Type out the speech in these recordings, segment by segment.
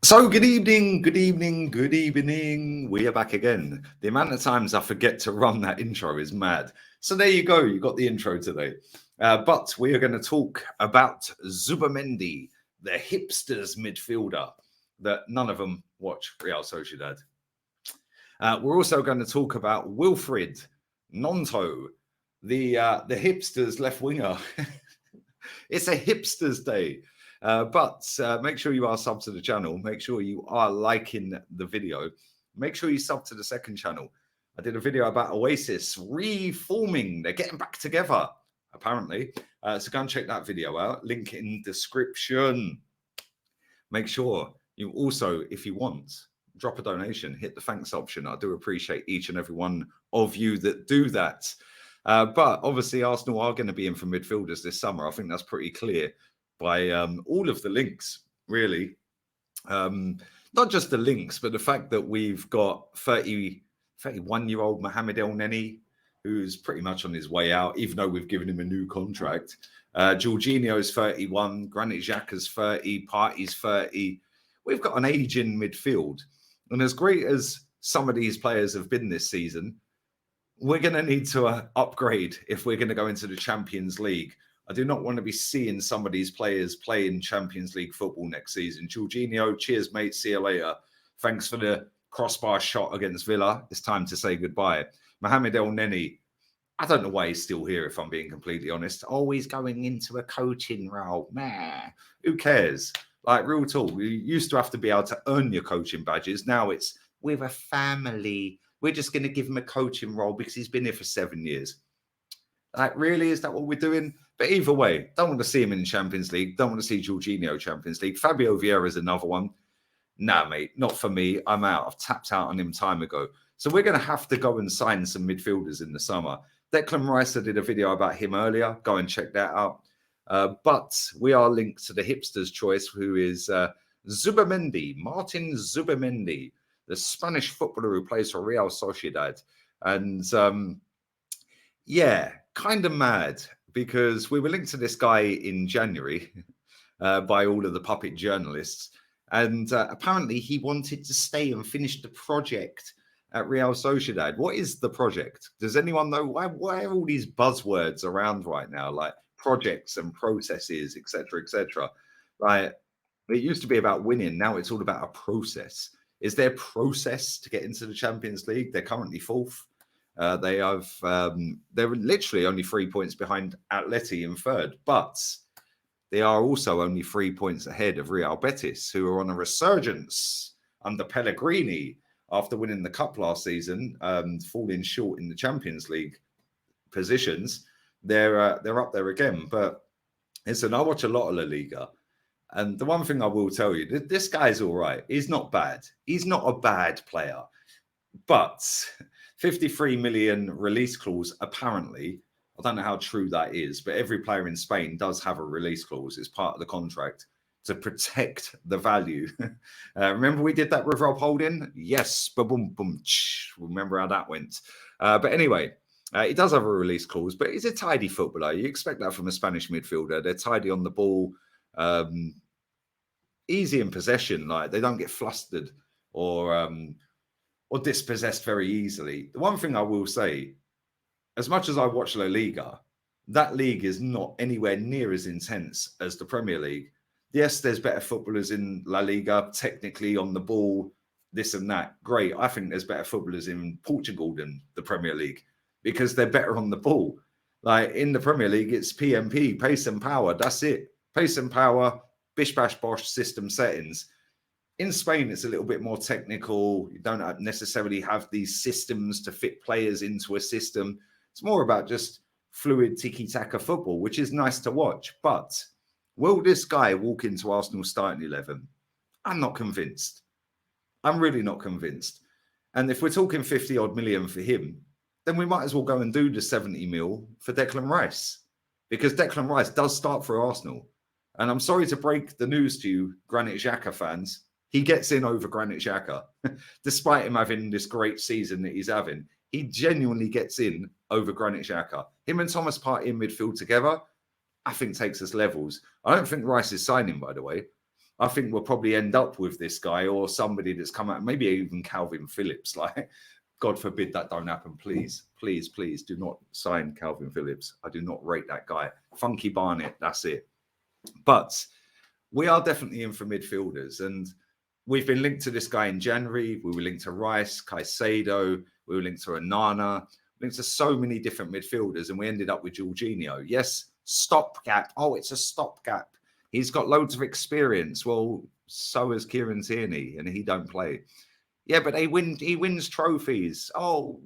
So, good evening, good evening, good evening. We are back again. The amount of times I forget to run that intro is mad. So, there you go. You got the intro today. But we are going to talk about Zubimendi, the hipsters midfielder that none of them watch Real Sociedad. We're also going to talk about Wilfried Gnonto, the hipsters left winger. It's a hipsters day. But make sure you are sub to the channel. Make sure you are liking the video. Make sure you sub to the second channel. I did a video about OASIS reforming. They're getting back together, apparently. So go and check that video out. Link in description. Make sure you also, if you want, drop a donation. Hit the thanks option. I do appreciate each and every one of you that do that. But obviously, Arsenal are going to be in for midfielders this summer. I think that's pretty clear by all of the links, really. Not just the links, but the fact that we've got 31-year-old Mohamed El Neni, who's pretty much on his way out, even though we've given him a new contract. Jorginho's 31, Granit Xhaka's 30, Partey's 30. We've got an aging midfield. And as great as some of these players have been this season, we're going to need to upgrade if we're going to go into the Champions League. I do not want to be seeing some of these players play in Champions League football next season. Jorginho, cheers, mate. See you later. Thanks for the crossbar shot against Villa. It's time to say goodbye. Mohamed El Neni, I don't know why he's still here, if I'm being completely honest. Always going into a coaching role. Nah, who cares? Like, real talk. You used to have to be able to earn your coaching badges. Now it's, with a family, we're just going to give him a coaching role because he's been here for 7 years. Like, really? Is that what we're doing? But either way, don't want to see him in Champions League. Don't want to see Jorginho Champions League. Fabio Vieira is another one. Nah, mate, not for me. I'm out. I've tapped out on him time ago. So we're going to have to go and sign some midfielders in the summer. Declan Rice, I did a video about him earlier. Go and check that out. But we are linked to the hipster's choice, who is Zubimendi, Martin Zubimendi, the Spanish footballer who plays for Real Sociedad. And yeah, kind of mad, because we were linked to this guy in January by all of the puppet journalists. And apparently he wanted to stay and finish the project at Real Sociedad. What is the project? Does anyone know? Why are all these buzzwords around right now, like projects and processes, etc., etc.? Like, it used to be about winning. Now it's all about a process. Is there a process to get into the Champions League? They're currently fourth. They're literally only 3 points behind Atleti in third, but they are also only 3 points ahead of Real Betis, who are on a resurgence under Pellegrini after winning the cup last season, falling short in the Champions League positions. They're up there again. But listen, I watch a lot of La Liga, and the one thing I will tell you, this guy's all right. He's not bad. He's not a bad player, but 53 million release clause, apparently. I don't know how true that is, but every player in Spain does have a release clause. It's part of the contract to protect the value. Remember we did that with Rob Holding? Yes, boom, boom. Remember how that went. But anyway, he does have a release clause, but he's a tidy footballer. You expect that from a Spanish midfielder. They're tidy on the ball, easy in possession. Like, they don't get flustered or dispossessed very easily. The one thing I will say, as much as I watch La Liga, that league is not anywhere near as intense as the Premier League. Yes, there's better footballers in La Liga, technically on the ball, this and that. Great. I think there's better footballers in Portugal than the Premier League because they're better on the ball. Like, in the Premier League, it's PMP, pace and power. That's it. Pace and power, bish, bash, bosh, system settings. In Spain, it's a little bit more technical. You don't necessarily have these systems to fit players into a system. It's more about just fluid tiki-taka football, which is nice to watch. But will this guy walk into Arsenal's starting 11? I'm not convinced. I'm really not convinced. And if we're talking 50-odd million for him, then we might as well go and do the 70 mil for Declan Rice, because Declan Rice does start for Arsenal. And I'm sorry to break the news to you, Granit Xhaka fans. He gets in over Granit Xhaka. Despite him having this great season that he's having, he genuinely gets in over Granit Xhaka. Him and Thomas Partey in midfield together, I think takes us levels. I don't think Rice is signing, by the way. I think we'll probably end up with this guy or somebody that's come out, maybe even Calvin Phillips. Like, God forbid that don't happen. Please, please, please do not sign Calvin Phillips. I do not rate that guy. Funky Barnett, that's it. But we are definitely in for midfielders. And we've been linked to this guy in January. We were linked to Rice, Caicedo. We were linked to Onana. Linked to so many different midfielders. And we ended up with Jorginho. Yes, stopgap. Oh, it's a stopgap. He's got loads of experience. Well, so has Kieran Tierney, and he don't play. Yeah, but he wins trophies. Oh,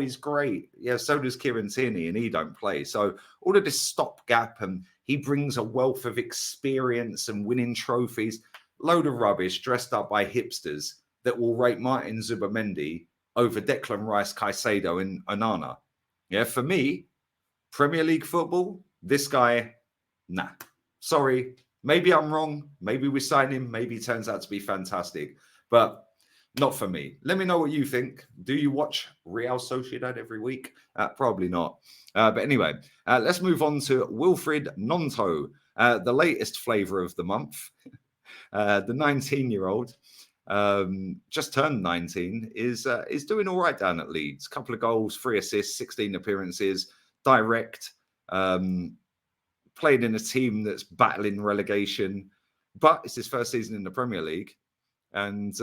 he's great. Yeah, so does Kieran Tierney, and he don't play. So all of this stopgap, and he brings a wealth of experience and winning trophies. Load of rubbish dressed up by hipsters that will rate Martin Zubimendi over Declan Rice, Caicedo, and Onana. Yeah, for me, Premier League football, this guy, nah. Sorry. Maybe I'm wrong. Maybe we sign him. Maybe he turns out to be fantastic. But not for me. Let me know what you think. Do you watch Real Sociedad every week? Probably not. But anyway, let's move on to Wilfried Gnonto, the latest flavour of the month. The 19-year-old, just turned 19, is doing all right down at Leeds. Couple of goals, 3 assists, 16 appearances, direct. Played in a team that's battling relegation, but it's his first season in the Premier League, and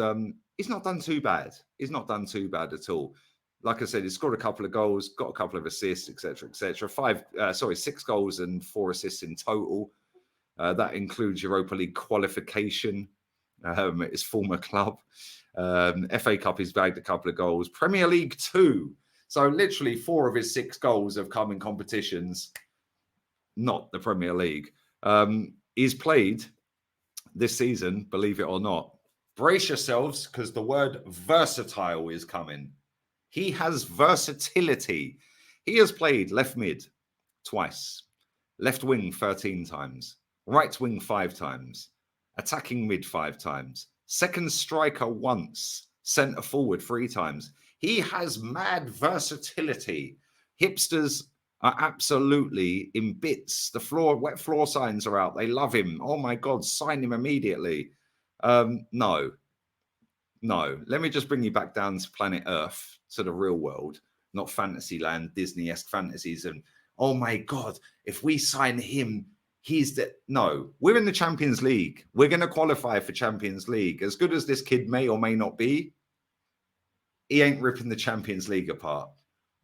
he's not done too bad. He's not done too bad at all. Like I said, he scored a couple of goals, got a couple of assists, etc., etc. 6 goals and 4 assists in total. That includes Europa League qualification at his former club. FA Cup, he's bagged a couple of goals. Premier League 2. So literally 4 of his 6 goals have come in competitions, not the Premier League. He's played this season, believe it or not. Brace yourselves, because the word versatile is coming. He has versatility. He has played left mid twice, left wing 13 times, right wing 5 times, attacking mid 5 times, second striker once, centre forward 3 times. He has mad versatility. Hipsters are absolutely in bits. The wet floor signs are out. They love him. Oh my God, sign him immediately. No. Let me just bring you back down to planet Earth, to the real world, not fantasy land, Disney-esque fantasies. And oh my God, if we sign him, no, we're in the Champions League. We're going to qualify for Champions League. As good as this kid may or may not be, he ain't ripping the Champions League apart.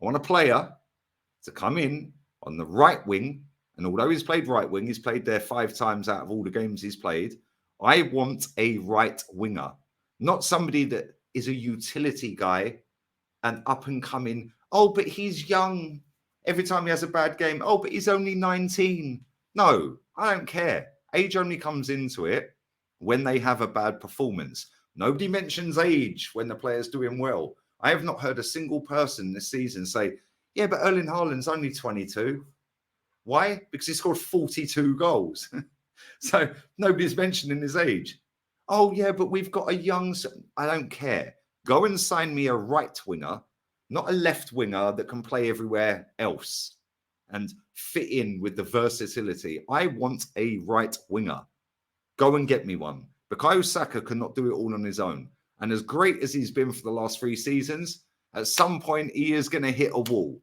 I want a player to come in on the right wing. And although he's played right wing, he's played there 5 times out of all the games he's played. I want a right winger, not somebody that is a utility guy and up and coming. Oh, but he's young. Every time he has a bad game. Oh, but he's only 19. No, I don't care. Age only comes into it when they have a bad performance. Nobody mentions age when the player's doing well. I have not heard a single person this season say, yeah, but Erling Haaland's only 22. Why? Because he scored 42 goals. So nobody's mentioning his age. Oh, yeah, but we've got a young... I don't care. Go and sign me a right winger, not a left winger that can play everywhere else and fit in with the versatility. I want a right winger. Go and get me one. Bukayo Saka cannot do it all on his own. And as great as he's been for the last 3 seasons, at some point he is going to hit a wall.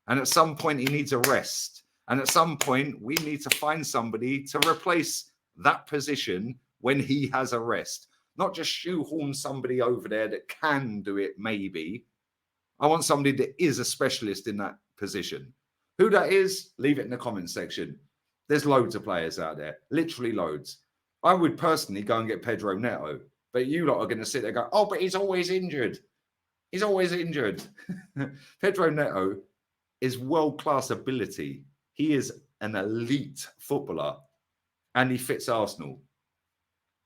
And at some point he needs a rest. And at some point we need to find somebody to replace that position when he has a rest. Not just shoehorn somebody over there that can do it, maybe. I want somebody that is a specialist in that position. Who that is, leave it in the comments section. There's loads of players out there, literally loads. I would personally go and get Pedro Neto, but you lot are going to sit there and go, oh, but he's always injured. He's always injured. Pedro Neto is world-class ability. He is an elite footballer and he fits Arsenal.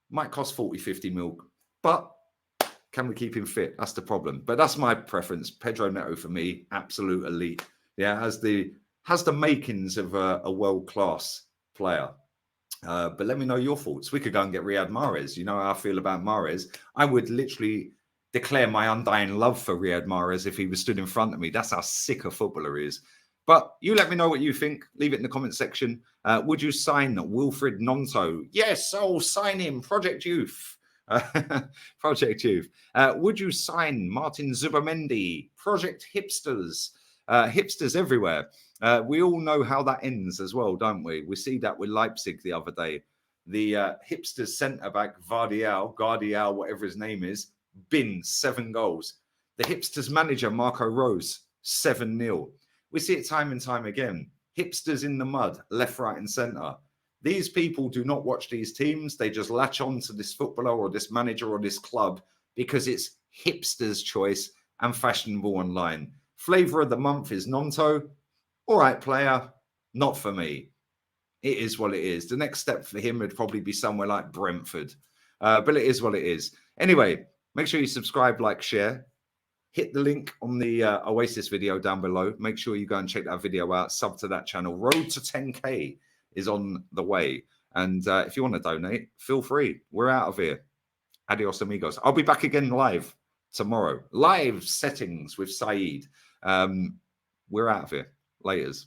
Might cost 40, 50 mil, but can we keep him fit? That's the problem. But that's my preference. Pedro Neto for me, absolute elite. Yeah, has the makings of a world-class player. But let me know your thoughts. We could go and get Riyad Mahrez. You know how I feel about Mahrez. I would literally declare my undying love for Riyad Mahrez if he was stood in front of me. That's how sick a footballer he is. But you let me know what you think. Leave it in the comment section. Would you sign Wilfried Gnonto? Yes, I'll sign him. Project Youth. Project Youth. Would you sign Martin Zubimendi? Project Hipsters. Hipsters everywhere. We all know how that ends as well, don't we? We see that with Leipzig the other day. The Hipsters centre-back, Guardial, whatever his name is, bins 7 goals. The Hipsters manager, Marco Rose, 7-0. We see it time and time again. Hipsters in the mud, left, right, and centre. These people do not watch these teams. They just latch on to this footballer or this manager or this club because it's hipsters' choice and fashionable online. Flavour of the month is Gnonto. All right, player, not for me. It is what it is. The next step for him would probably be somewhere like Brentford. But it is what it is. Anyway, make sure you subscribe, like, share. Hit the link on the OASIS video down below. Make sure you go and check that video out. Sub to that channel. Road to 10K is on the way. And if you want to donate, feel free. We're out of here. Adios, amigos. I'll be back again live tomorrow. Live settings with Saeed. We're out of here. Laters.